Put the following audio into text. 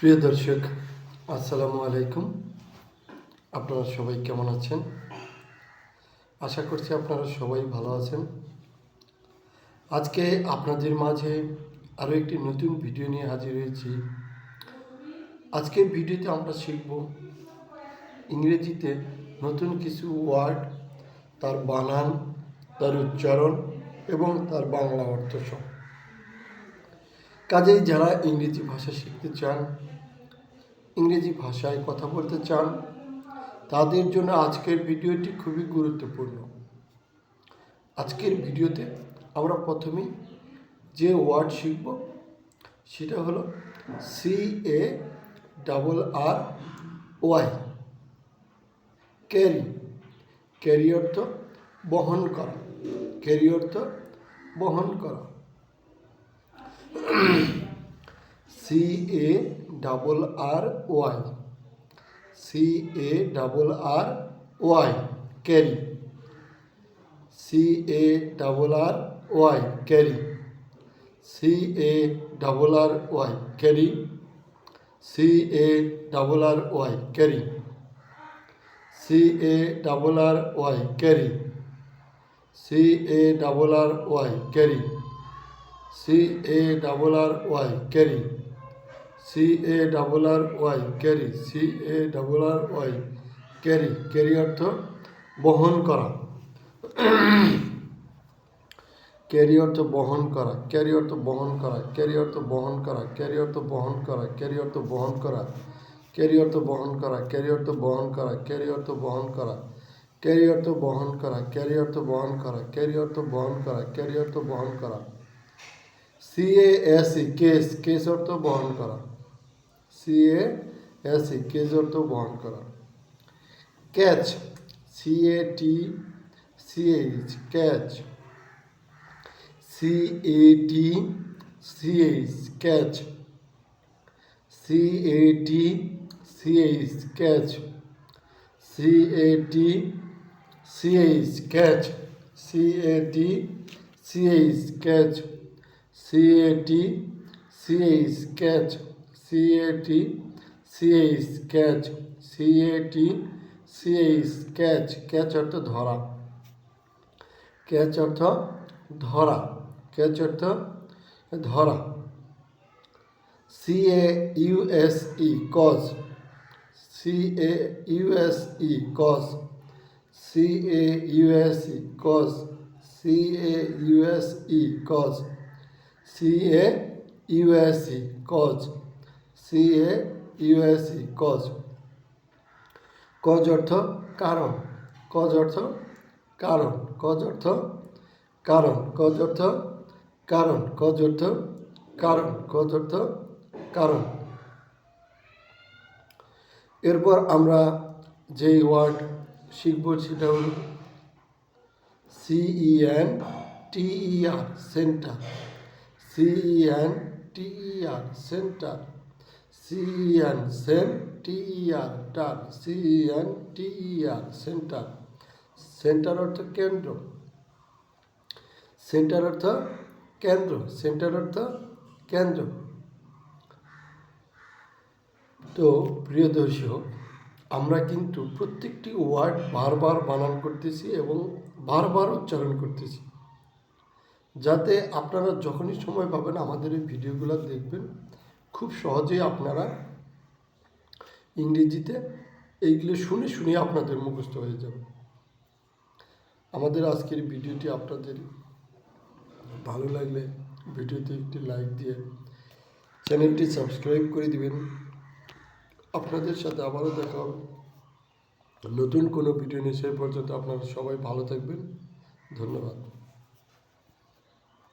প্রিয় দর্শক, আসসালামু আলাইকুম। আপনারা সবাই কেমন আছেন? আশা করছি আপনারা সবাই ভালো আছেন। আজকে আপনাদের মাঝে আরও একটি নতুন ভিডিও নিয়ে হাজির হয়েছি। আজকের ভিডিওতে আমরা শিখব ইংরেজিতে নতুন কিছু ওয়ার্ড, তার বানান, তার উচ্চারণ এবং তার বাংলা অর্থ সহ। কাজেই যারা ইংরেজি ভাষা শিখতে চান, ইংরেজি ভাষায় কথা বলতে চান, তাদের জন্য আজকের ভিডিওটি খুবই গুরুত্বপূর্ণ। আজকের ভিডিওতে আমরা প্রথমেই যে ওয়ার্ড শিখব সেটা হলো CARRY, ক্যারি। ক্যারি অর্থ বহন করা। ক্যারি অর্থ বহন করা। CARRY, carry. CARRY, carry. CARRY, carry. CARRY, carry. CARRY, carry. CARRY, carry. CARRY, carry. CARRY, carry. CARRY, carry. Carry অর্থ বহন করা। ক্যারি অর্থ বহন করা। ক্যারি অর্থ বহন করা। ক্যারি অর্থ বহন করা। ক্যারি অর্থ বহন করা। ক্যারি অর্থ বহন করা। ক্যারি অর্থ বহন করা। ক্যারি অর্থ বহন করা। ক্যারি অর্থ বহন করা। ক্যারি অর্থ বহন করা। ক্যারি অর্থ বহন করা। ক্যারি অর্থ বহন করা। ক্যারি অর্থ বহন করা। CASE, case. কেস অর্থ বহন করা। CASE, কেস অর্থ বহন করা। Catch. CATCH, catch. CATCH, catch. CATCH, catch. CATCH, catch. CATCH, catch. CATCH, catch. CATCH, catch. CATCH, catch. Catch অর্থ ধরা। ক্যাচ অর্থ ধরা। ক্যাচ অর্থ ধরা। CAUSE, cause. CAUSE, cause. CAUSE, cause. CAUSE, cause. CAUSE, cause. CAUSE, cause. Cause অর্থ কারণ। Cause অর্থ কারণ। কজ অর্থ কারণ। কজ অর্থ কারণ। কজ অর্থ কারণ। কজ অর্থ কারণ। এরপর আমরা যেই ওয়ার্ড শিখব সেটা হল CENTER, centre. CENTER, centre. CENTER, centre. Centre অর্থ কেন্দ্র। সেন্টার অর্থ কেন্দ্র। সেন্টার অর্থ কেন্দ্র। তো প্রিয় দর্শক, আমরা কিন্তু প্রত্যেকটি ওয়ার্ড বারবার বানান করতেছি এবং বারবার উচ্চারণ করতেছি, যাতে আপনারা যখনই সময় পাবেন আমাদের এই ভিডিওগুলো দেখবেন, খুব সহজেই আপনারা ইংরেজিতে এইগুলো শুনে শুনে আপনাদের মুখস্থ হয়ে যাবে। আমাদের আজকের ভিডিওটি আপনাদের ভালো লাগলে ভিডিওতে একটি লাইক দিয়ে চ্যানেলটি সাবস্ক্রাইব করে দিবেন। আপনাদের সাথে আবারও দেখা হবে নতুন কোনো ভিডিও নিয়ে। সেই পর্যন্ত আপনারা সবাই ভালো থাকবেন। ধন্যবাদ।